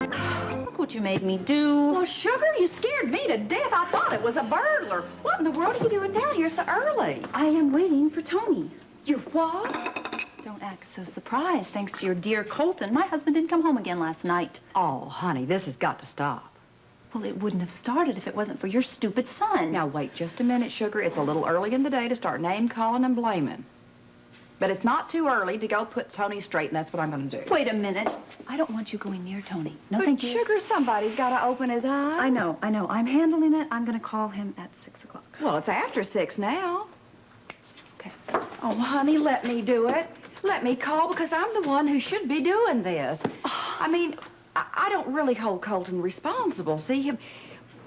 Look what you made me do. Well, Sugar, you scared me to death. I thought it was a burglar. What in the world are you doing down here so early? I am waiting for Tony. You what? Don't act so surprised. Thanks to your dear Colton, my husband didn't come home again last night. Oh, honey, this has got to stop. Well, it wouldn't have started if it wasn't for your stupid son. Now, wait just a minute, Sugar. It's a little early in the day to start name-calling and blaming. But it's not too early to go put Tony straight, and that's what I'm going to do. Wait a minute. I don't want you going near Tony. No, But thank you. Sugar, somebody's got to open his eyes. I know. I'm handling it. I'm going to call him at 6 o'clock. Well, it's after 6 now. Okay. Oh, honey, let me do it. Let me call, because I'm the one who should be doing this. I mean, I don't really hold Colton responsible. See him?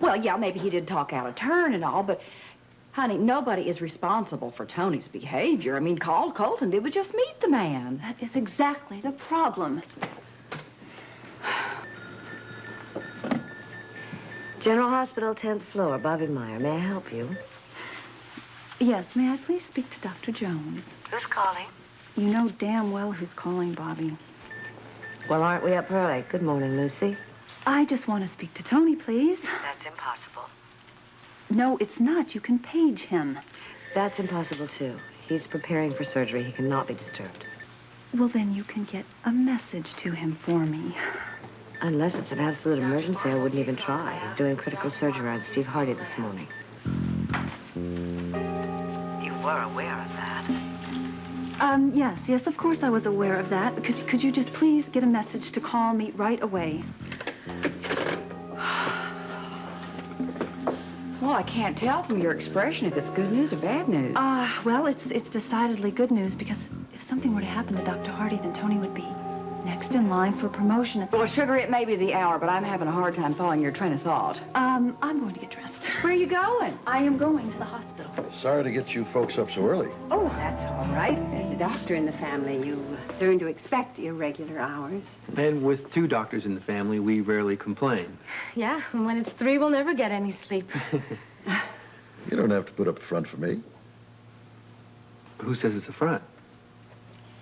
Well, yeah, maybe he did talk out of turn and all, but, honey, nobody is responsible for Tony's behavior. I mean, all Colton did was just meet the man. That is exactly the problem. General Hospital, 10th floor, Bobby Meyer. May I help you? Yes, may I please speak to Dr. Jones? Who's calling? You know damn well who's calling, Bobby. Well, aren't we up early? Good morning, Lucy. I just want to speak to Tony, please. That's impossible. No, it's not. You can page him. That's impossible, too. He's preparing for surgery. He cannot be disturbed. Well, then you can get a message to him for me. Unless it's an absolute emergency, I wouldn't even try. He's doing critical surgery on Steve Hardy this morning. You were aware of that. Yes, of course I was aware of that. Could you just please get a message to call me right away? Well, I can't tell from your expression if it's good news or bad news. Well, it's decidedly good news, because if something were to happen to Dr. Hardy, then Tony would be next in line for promotion. Well, Sugar, it may be the hour, but I'm having a hard time following your train of thought. I'm going to get dressed. Where are you going? I am going to the hospital. Sorry to get you folks up so early. Oh, that's all right. There's a doctor in the family. You learn to expect irregular hours. And with 2 doctors in the family, we rarely complain. Yeah, and when it's 3, we'll never get any sleep. You don't have to put up a front for me. Who says it's a front?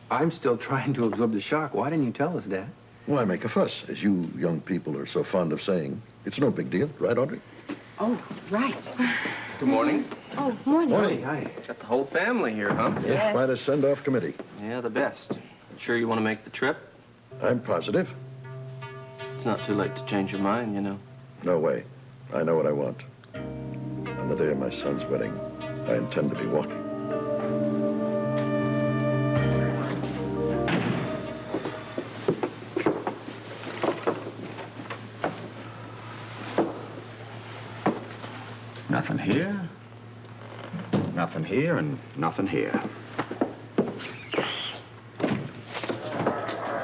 I'm still trying to absorb the shock. Why didn't you tell us, Dad? Why make a fuss, as you young people are so fond of saying? It's no big deal, right, Audrey? Oh, right. Good morning. Oh, morning. Morning. Hi. Got the whole family here, huh? Yes. Quite a send-off committee. Yeah, the best. Sure you want to make the trip? I'm positive. It's not too late to change your mind, you know. No way. I know what I want. On the day of my son's wedding, I intend to be walking. Nothing here, nothing here, and nothing here.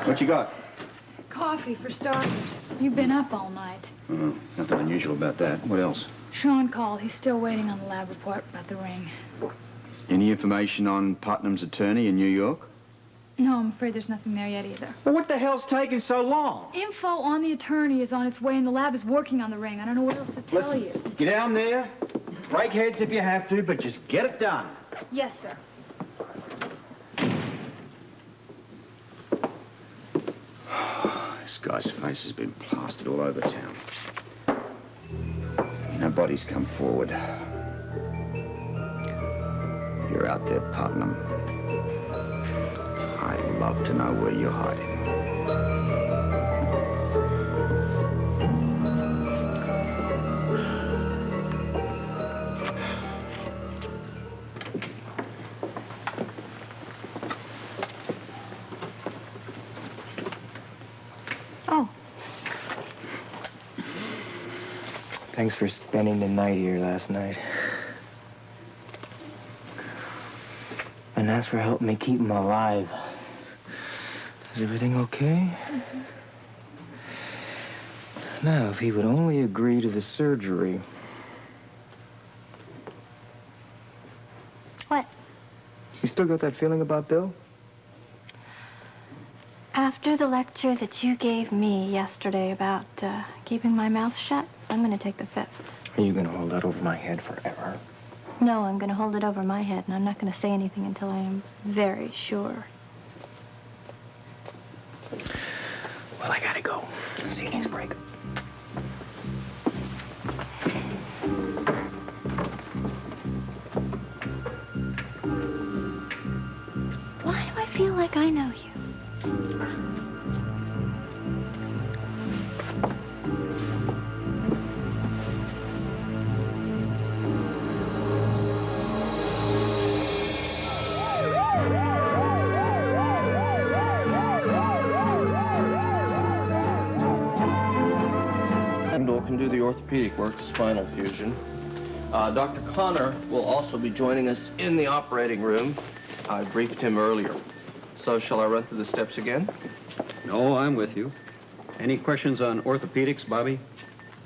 What you got? Coffee for starters. You've been up all night. Nothing unusual about that. What else? Sean called. He's still waiting on the lab report about the ring. Any information on Putnam's attorney in New York? No, I'm afraid there's nothing there yet either. Well, what the hell's taking so long? Info on the attorney is on its way, and the lab is working on the ring. I don't know what else to tell you. Get down there, break heads if you have to, but just get it done. Yes, sir. This guy's face has been plastered all over town. Nobody's come forward. You're out there, Putnam. I'd love to know where you're hiding. Oh. Thanks for spending the night here last night. And as for helping me keep him alive. Is everything okay? Mm-hmm. Now, if he would only agree to the surgery. What? You still got that feeling about Bill? After the lecture that you gave me yesterday about keeping my mouth shut, I'm going to take the 5th. Are you going to hold that over my head forever? No, I'm going to hold it over my head, and I'm not going to say anything until I am very sure. Well, I gotta go. See you next break. Why do I feel like I know you? Randall can do the orthopedic work, spinal fusion. Dr. Connor will also be joining us in the operating room. I briefed him earlier. So shall I run through the steps again? No, I'm with you. Any questions on orthopedics, Bobby?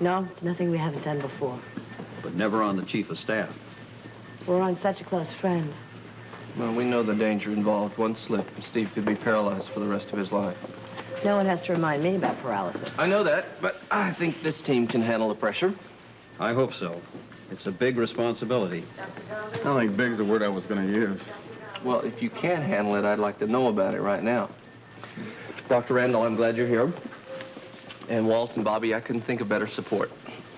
No, nothing we haven't done before. But never on the chief of staff. We're on such a close friend. Well, we know the danger involved. One slip, and Steve could be paralyzed for the rest of his life. No one has to remind me about paralysis. I know that, but I think this team can handle the pressure. I hope so. It's a big responsibility. I don't think big's the word I was going to use. Well, if you can handle it, I'd like to know about it right now. Dr. Randall, I'm glad you're here. And Walt and Bobby, I couldn't think of better support.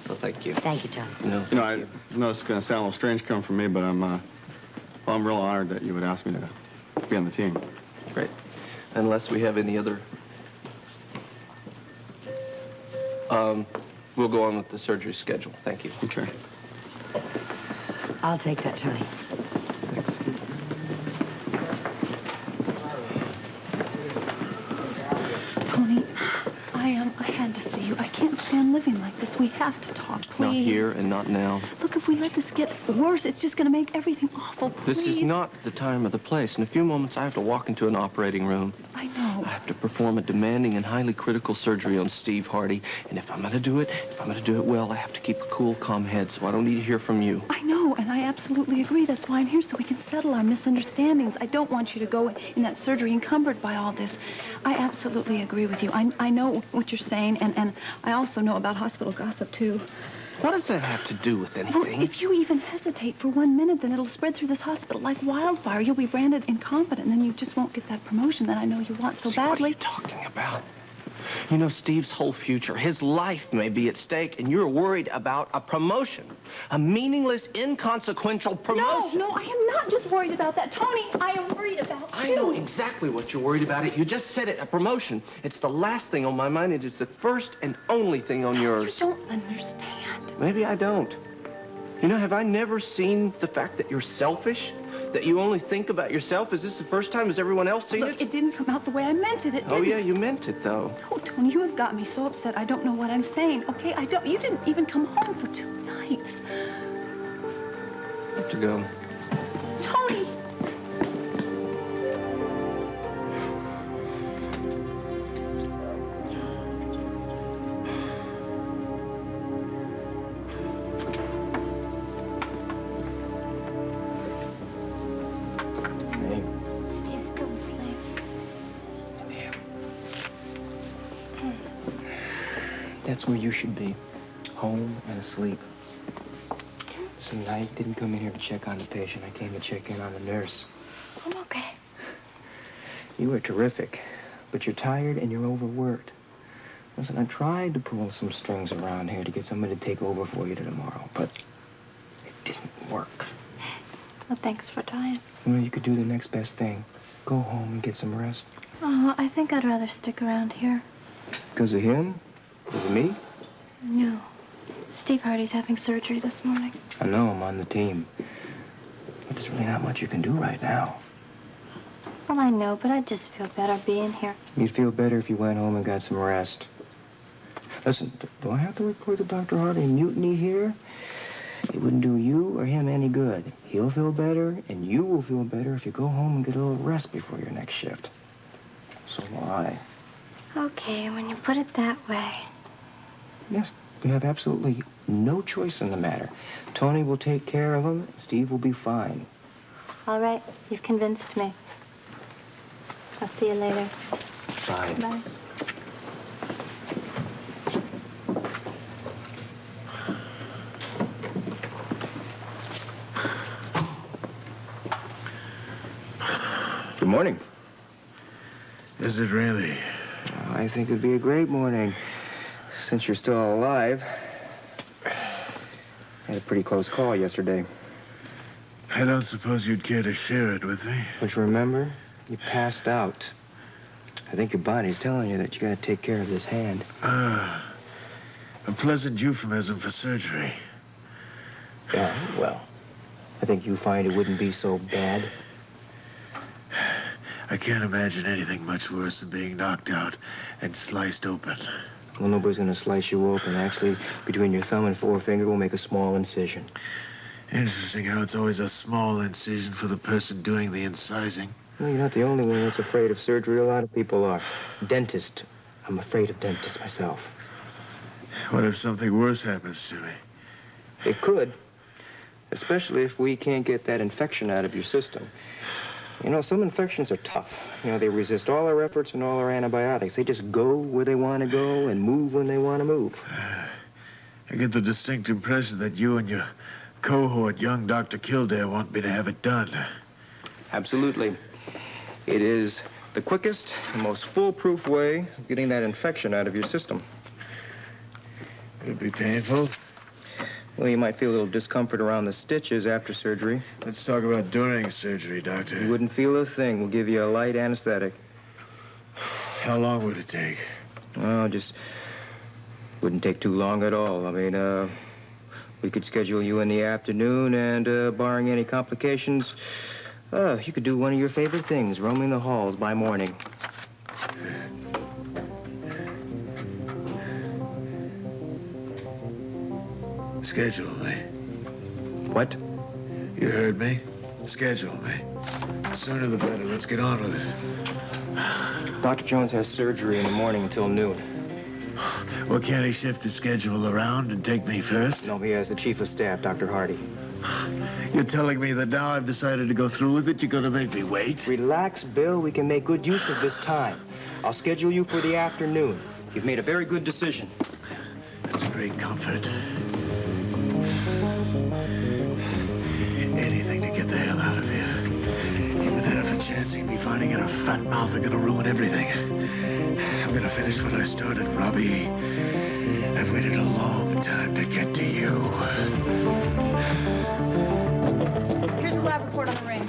So thank you. Thank you, John. I know it's going to sound a little strange coming from me, but I'm real honored that you would ask me to be on the team. Great. Unless we have any other... we'll go on with the surgery schedule. Thank you. Okay. I'll take that, Tony. Thanks. Tony, I had to see you. I can't stand living like this. We have to talk, please. Not here and not now. Look, if we let this get worse, it's just going to make everything awful. Please. This is not the time or the place. In a few moments, I have to walk into an operating room. I know. I have to perform a demanding and highly critical surgery on Steve Hardy. And if I'm going to do it well, I have to keep a cool, calm head, so I don't need to hear from you. I know, and I absolutely agree. That's why I'm here, so we can settle our misunderstandings. I don't want you to go in that surgery encumbered by all this. I absolutely agree with you. I know what you're saying, and I also know about hospital gossip, too. What does that have to do with anything? Well, if you even hesitate for 1 minute, then it'll spread through this hospital like wildfire. You'll be branded incompetent, and then you just won't get that promotion that I know you want so badly. What are you talking about? You know, Steve's whole future, his life may be at stake, and you're worried about a promotion. A meaningless, inconsequential promotion. No, I am not just worried about that. Tony, I am worried about you. I know exactly what you're worried about. You just said it, a promotion. It's the last thing on my mind. It is the first and only thing on yours. You don't understand. Maybe I don't. You know, have I never seen the fact that you're selfish? That you only think about yourself? Is this the first time? Has everyone else seen Look, it didn't come out the way I meant it. It didn't. Oh, yeah, you meant it, though. Oh, Tony, you have got me so upset I don't know what I'm saying. Okay, you didn't even come home for 2 nights. I have to go. Tony! That's where you should be. Home and asleep. Listen, I didn't come in here to check on the patient. I came to check in on the nurse. I'm okay. You are terrific, but you're tired and you're overworked. Listen, I tried to pull some strings around here to get somebody to take over for you tomorrow, but it didn't work. Well, thanks for trying. Well, you could do the next best thing. Go home and get some rest. Oh, I think I'd rather stick around here. Because of him? Because of me? No. Steve Hardy's having surgery this morning. I know, I'm on the team. But there's really not much you can do right now. Well, I know, but I just feel better being here. You'd feel better if you went home and got some rest. Listen, do I have to report to Dr. Hardy mutiny here? It wouldn't do you or him any good. He'll feel better, and you will feel better if you go home and get a little rest before your next shift. So will I. Okay, when you put it that way. Yes, we have absolutely no choice in the matter. Tony will take care of him. Steve will be fine. All right, you've convinced me. I'll see you later. Bye. Bye. Good morning. Is it really? I think it'd be a great morning. Since you're still alive. I had a pretty close call yesterday. I don't suppose you'd care to share it with me. But you remember? You passed out. I think your body's telling you that you gotta take care of this hand. Ah, a pleasant euphemism for surgery. Yeah, well, I think you find it wouldn't be so bad. I can't imagine anything much worse than being knocked out and sliced open. Well, nobody's gonna slice you open. Actually, between your thumb and forefinger, we'll make a small incision. Interesting how it's always a small incision for the person doing the incising. Well, you're not the only one that's afraid of surgery. A lot of people are. Dentist. I'm afraid of dentists myself. What if something worse happens to me? It could. Especially if we can't get that infection out of your system. You know, some infections are tough. You know, they resist all our efforts and all our antibiotics. They just go where they want to go and move when they want to move. I get the distinct impression that you and your cohort, young Dr. Kildare, want me to have it done. Absolutely. It is the quickest and most foolproof way of getting that infection out of your system. It'd be painful. Well, you might feel a little discomfort around the stitches after surgery. Let's talk about during surgery, Doctor. You wouldn't feel a thing. We'll give you a light anesthetic. How long would it take? Oh, just wouldn't take too long at all. I mean, we could schedule you in the afternoon, and barring any complications, you could do one of your favorite things, roaming the halls by morning. Schedule me. What? You heard me. Schedule me. The sooner the better. Let's get on with it. Dr. Jones has surgery in the morning until noon. Well, can't he shift his schedule around and take me first? No, he has the chief of staff, Dr. Hardy. You're telling me that now I've decided to go through with it, you're going to make me wait? Relax, Bill. We can make good use of this time. I'll schedule you for the afternoon. You've made a very good decision. That's a great comfort. Anything to get the hell out of here. Even half a chance of me finding in a fat mouth are going to ruin everything. I'm going to finish what I started, Robbie. I've waited a long time to get to you. Here's the lab report on the ring.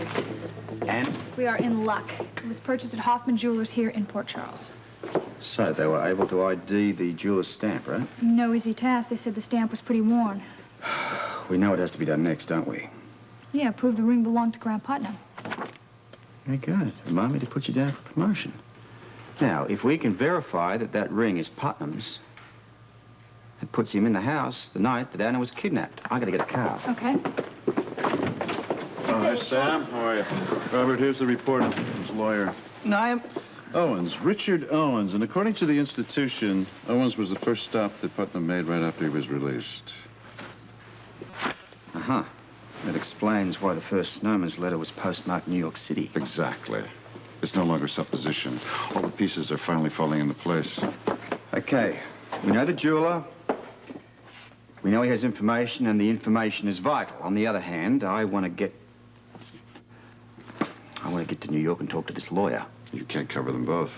And? We are in luck. It was purchased at Hoffman Jewelers here in Port Charles. So they were able to ID the jeweler's stamp, right? No easy task. They said the stamp was pretty worn. We know what has to be done next, don't we? Yeah, prove the ring belonged to Grant Putnam. Very good. Remind me to put you down for promotion. Now, if we can verify that that ring is Putnam's, that puts him in the house the night that Anna was kidnapped. I gotta get a car. Okay. Oh, hi, Sam. How are you? Robert, here's the report of his lawyer. No, I'm... Owens, Richard Owens. And according to the institution, Owens was the first stop that Putnam made right after he was released. Uh-huh. That explains why the first snowman's letter was postmarked New York City. Exactly. It's no longer supposition. All the pieces are finally falling into place. Okay. We know the jeweler. We know he has information, and the information is vital. On the other hand, I want to get to New York and talk to this lawyer. You can't cover them both.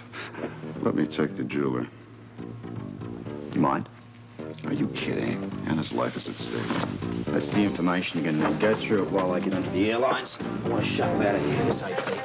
Let me take the jeweler. You mind? Are you kidding? Anna's life is at stake. That's the information you're going to go through it while I get onto the airlines. I want to shuttle out of here safely.